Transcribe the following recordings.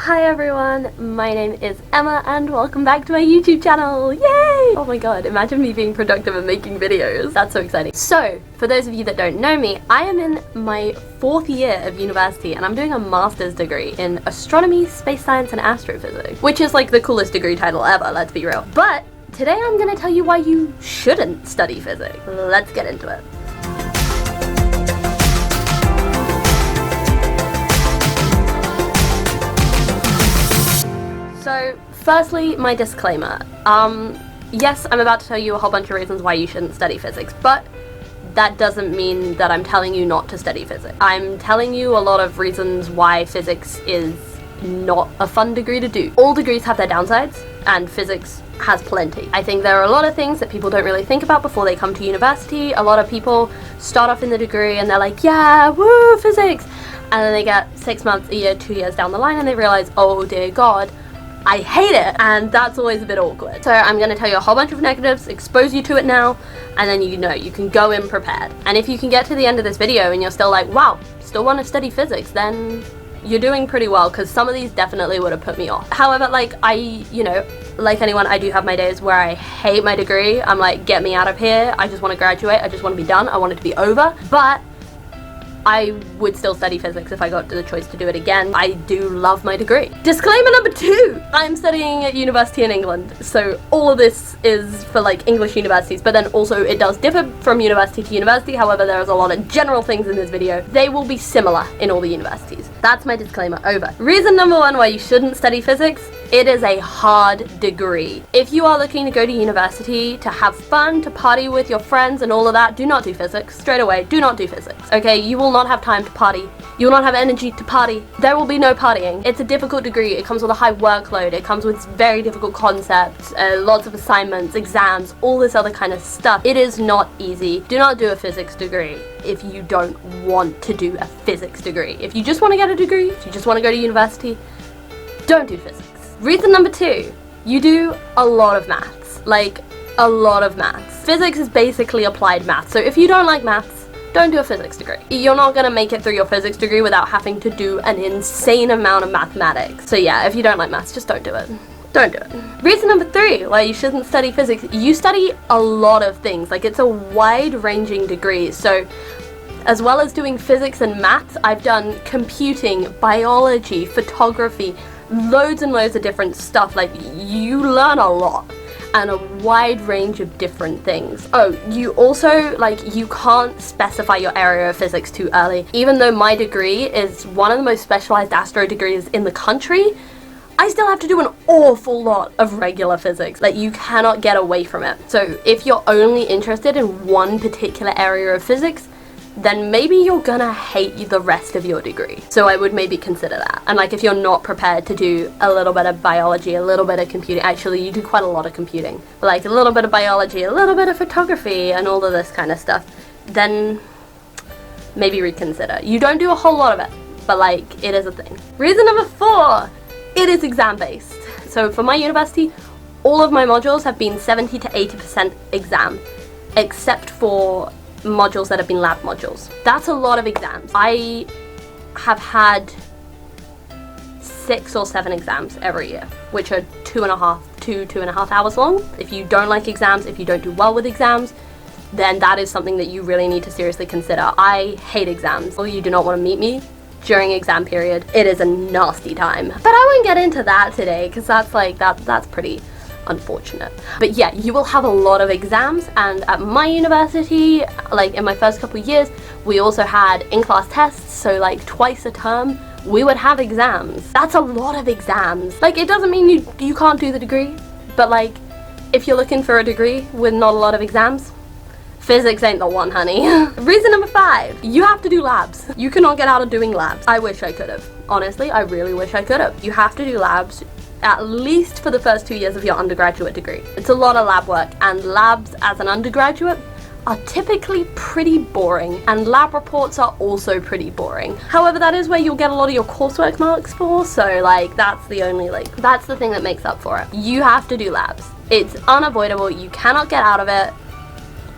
Hi everyone, my name is Emma and welcome back to my YouTube channel. Yay! Oh my god, imagine me being productive and making videos. That's so exciting. So, for those of you that don't know me, I am in my 4th year of university and I'm doing a master's degree in astronomy, space science and astrophysics, which is like the coolest degree title ever, let's be real. But today I'm gonna tell you why you shouldn't study physics. Let's get into it. So, firstly, my disclaimer. Yes, I'm about to tell you a whole bunch of reasons why you shouldn't study physics, but that doesn't mean that I'm telling you not to study physics. I'm telling you a lot of reasons why physics is not a fun degree to do. All degrees have their downsides, and physics has plenty. I think there are a lot of things that people don't really think about before they come to university. A lot of people start off in the degree and they're like, yeah, woo, physics! And then they get 6 months, a year, 2 years down the line and they realize, oh dear God, I hate it, and that's always a bit awkward. So I'm going to tell you a whole bunch of negatives, expose you to it now, and then you can go in prepared. And if you can get to the end of this video and you're still like, wow, still want to study physics, then you're doing pretty well, because some of these definitely would have put me off. However, like anyone, I do have my days where I hate my degree. I'm like, get me out of here, I just want to graduate, I just want to be done, I want it to be over. But I would still study physics if I got the choice to do it again. I do love my degree. Disclaimer number 2! I'm studying at university in England, so all of this is for like English universities, but then also it does differ from university to university. However, there's a lot of general things in this video. They will be similar in all the universities. That's my disclaimer over. Reason number 1 why you shouldn't study physics: it is a hard degree. If you are looking to go to university to have fun, to party with your friends and all of that, do not do physics. Straight away, do not do physics. Okay, you will not have time to party. You will not have energy to party. There will be no partying. It's a difficult degree. It comes with a high workload. It comes with very difficult concepts, lots of assignments, exams, all this other kind of stuff. It is not easy. Do not do a physics degree if you don't want to do a physics degree. If you just want to get a degree, if you just want to go to university, don't do physics. Reason number 2, you do a lot of maths, like a lot of maths. Physics is basically applied maths, so if you don't like maths, don't do a physics degree. You're not gonna make it through your physics degree without having to do an insane amount of mathematics. So yeah, if you don't like maths, just don't do it. Don't do it. Reason number 3 why you shouldn't study physics: you study a lot of things. Like, it's a wide-ranging degree, so as well as doing physics and maths, I've done computing, biology, photography, loads and loads of different stuff. Like, you learn a lot and a wide range of different things. Oh, you also, like, you can't specify your area of physics too early. Even though my degree is one of the most specialized astro degrees in the country, I still have to do an awful lot of regular physics. Like, you cannot get away from it. So if you're only interested in one particular area of physics, then maybe you're gonna hate the rest of your degree. So I would maybe consider that. And like, if you're not prepared to do a little bit of biology, a little bit of computing, actually you do quite a lot of computing, like a little bit of biology, a little bit of photography and all of this kind of stuff, then maybe reconsider. You don't do a whole lot of it, but like, it is a thing. Reason number 4, it is exam based. So for my university, all of my modules have been 70 to 80% exam, except for modules that have been lab modules. That's a lot of exams. I have had 6 or 7 exams every year, which are 2.5 hours long. If you don't like exams, if you don't do well with exams, then that is something that you really need to seriously consider. I hate exams. Or you do not want to meet me during exam period. It is a nasty time. But I won't get into that today, because that's like, that's pretty unfortunate. But yeah, you will have a lot of exams, and at my university, like in my first couple of years, we also had in-class tests, so like twice a term we would have exams. That's a lot of exams. Like, it doesn't mean you can't do the degree, but like, if you're looking for a degree with not a lot of exams, physics ain't the one, honey. Reason number 5, you have to do labs. You cannot get out of doing labs. I wish I could have. Honestly, I really wish I could have. You have to do labs at least for the first 2 years of your undergraduate degree. It's a lot of lab work, and labs as an undergraduate are typically pretty boring, and lab reports are also pretty boring. However, that is where you'll get a lot of your coursework marks for, so like, that's the thing that makes up for it. You have to do labs. It's unavoidable, you cannot get out of it.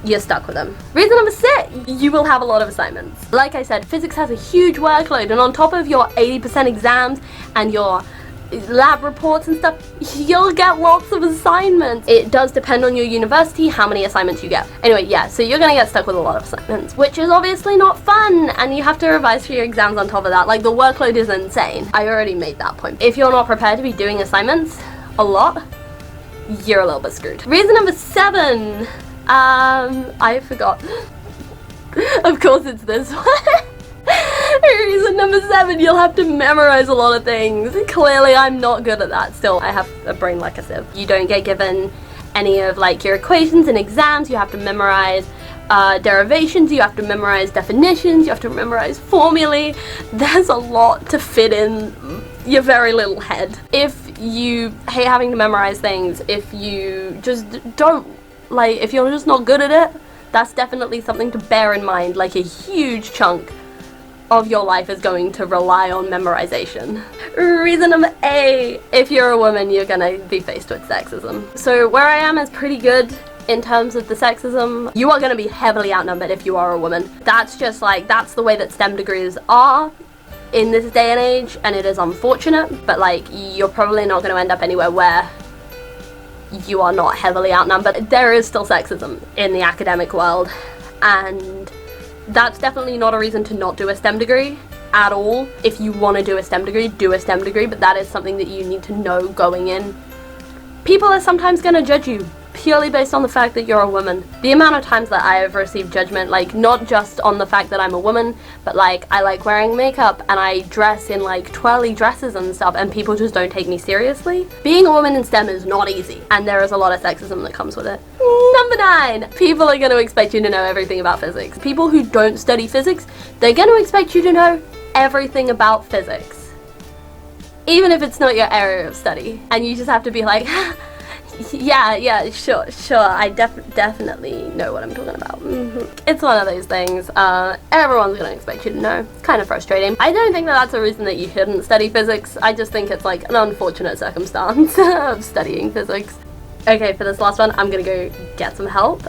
You're stuck with them. Reason number 6, you will have a lot of assignments. Like I said, physics has a huge workload, and on top of your 80% exams and your lab reports and stuff, you'll get lots of assignments. It does depend on your university how many assignments you get. Anyway, yeah, so you're gonna get stuck with a lot of assignments, which is obviously not fun, and you have to revise for your exams on top of that. Like, the workload is insane. I already made that point. If you're not prepared to be doing assignments a lot, you're a little bit screwed. Reason number 7, I forgot. Of course it's this one. Reason number 7, you'll have to memorize a lot of things. Clearly I'm not good at that. Still, I have a brain like a sieve. You don't get given any of like your equations in exams. You have to memorize derivations, you have to memorize definitions, you have to memorize formulae. There's a lot to fit in your very little head. If you hate having to memorize things, if you just don't, like, if you're just not good at it, that's definitely something to bear in mind. Like, a huge chunk of your life is going to rely on memorization. Reason number 8, if you're a woman, you're gonna be faced with sexism. So where I am is pretty good in terms of the sexism. You are gonna be heavily outnumbered if you are a woman. That's just like, that's the way that STEM degrees are in this day and age, and it is unfortunate, but like, you're probably not gonna end up anywhere where you are not heavily outnumbered. There is still sexism in the academic world, and that's definitely not a reason to not do a STEM degree at all. If you want to do a STEM degree, do a STEM degree, but that is something that you need to know going in. People are sometimes going to judge you purely based on the fact that you're a woman. The amount of times that I have received judgment, like, not just on the fact that I'm a woman, but like, I like wearing makeup and I dress in like twirly dresses and stuff, and people just don't take me seriously. Being a woman in STEM is not easy, and there is a lot of sexism that comes with it. Number 9, people are going to expect you to know everything about physics. People who don't study physics, they're going to expect you to know everything about physics, even if it's not your area of study, and you just have to be like, yeah, sure, I definitely know what I'm talking about. It's one of those things. Everyone's gonna expect you to know. It's kind of frustrating. I don't think that that's a reason that you shouldn't study physics. I just think it's like an unfortunate circumstance of studying physics. Okay, for this last one, I'm gonna go get some help.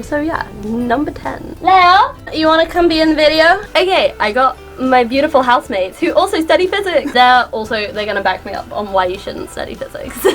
So yeah, number 10. Leo, you wanna come be in the video? Okay, I got my beautiful housemates who also study physics. They're gonna back me up on why you shouldn't study physics.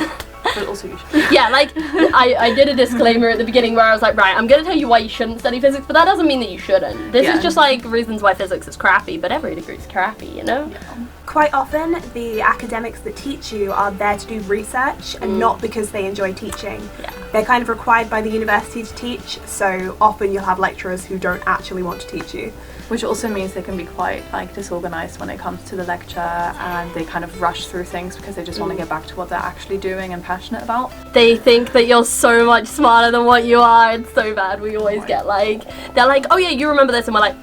But also you should. Yeah, like, I did a disclaimer at the beginning where I was like, right, I'm gonna tell you why you shouldn't study physics, but that doesn't mean that you shouldn't. This is just like reasons why physics is crappy, but every degree's crappy, you know? Yeah. Quite often, the academics that teach you are there to do research and not because they enjoy teaching. Yeah. They're kind of required by the university to teach, so often you'll have lecturers who don't actually want to teach you. Which also means they can be quite like disorganized when it comes to the lecture, and they kind of rush through things because they just want to get back to what they're actually doing and passionate about. They think that you're so much smarter than what you are. It's so bad. We always get like, they're like, oh yeah, you remember this, and we're like,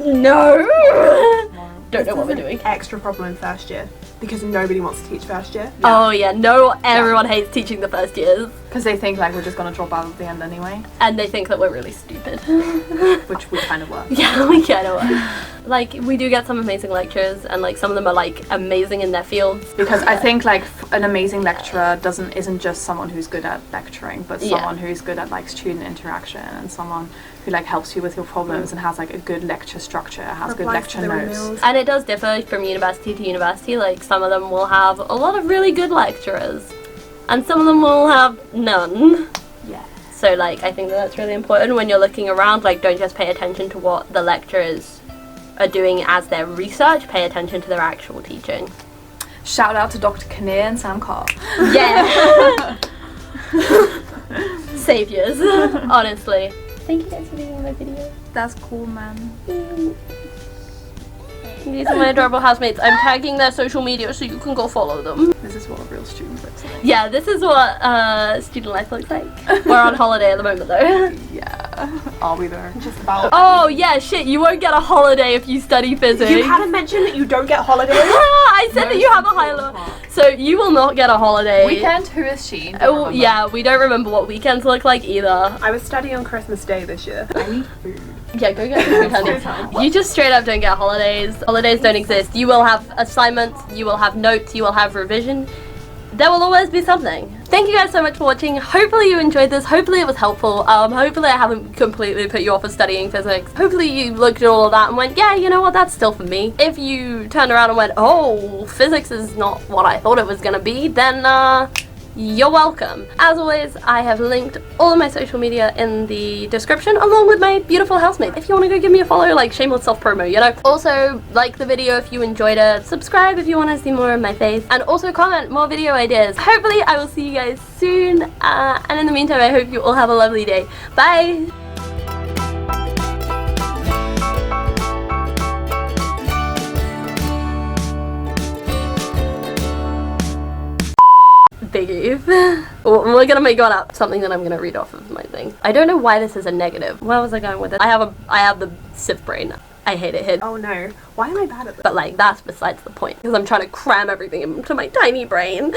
no. Don't know what we're doing. Extra problem in first year because nobody wants to teach first year. Oh yeah, no, everyone hates teaching the first years. Because they think like we're just gonna drop out at the end anyway. And they think that we're really stupid. Which we kind of were. Yeah, we kind of were. Like, we do get some amazing lecturers, and like some of them are like amazing in their fields. Because I think like an amazing lecturer isn't just someone who's good at lecturing, but someone who's good at like student interaction, and someone who like helps you with your problems and has like a good lecture structure, has good lecture notes. And it does differ from university to university. Like, some of them will have a lot of really good lecturers, and some of them will have none. Yeah. So like, I think that's really important when you're looking around. Like, don't just pay attention to what the lecturers are doing as their research, pay attention to their actual teaching. Shout out to Dr. Kinnear and Sam Carr. Yeah. Saviors, honestly. Thank you guys for being in my video. That's cool, man. These are my adorable housemates. I'm tagging their social media so you can go follow them. This is what a real student looks like. Yeah, this is what student life looks like. We're on holiday at the moment though. Yeah. Are we there? Just about. Oh yeah, shit, you won't get a holiday if you study physics. You hadn't mentioned that you don't get holidays. I said that you have a holiday. So you will not get a holiday. Weekend? Who is she? Oh yeah, we don't remember what weekends look like either. I was studying on Christmas Day this year. I need food. Yeah, go get food, honey. You just straight up don't get holidays. Holidays don't exist. You will have assignments, you will have notes, you will have revision. there will always be something. Thank you guys so much for watching. Hopefully you enjoyed this. Hopefully it was helpful. Hopefully I haven't completely put you off of studying physics. Hopefully you looked at all of that and went, yeah, you know what, that's still for me. If you turned around and went, oh, physics is not what I thought it was gonna be, then you're welcome. As always, I have linked all of my social media in the description along with my beautiful housemate. If you want to go give me a follow, like shameless self-promo, you know. Also, like the video if you enjoyed it, subscribe if you want to see more of my face, and also comment more video ideas. Hopefully I will see you guys soon, and in the meantime I hope you all have a lovely day. Bye! Big Eve. We're gonna make one up. Something that I'm gonna read off of my thing. I don't know why this is a negative. Where was I going with it? I have the Civ brain. I hate it here. Oh no. Why am I bad at this? But like, that's besides the point. Because I'm trying to cram everything into my tiny brain.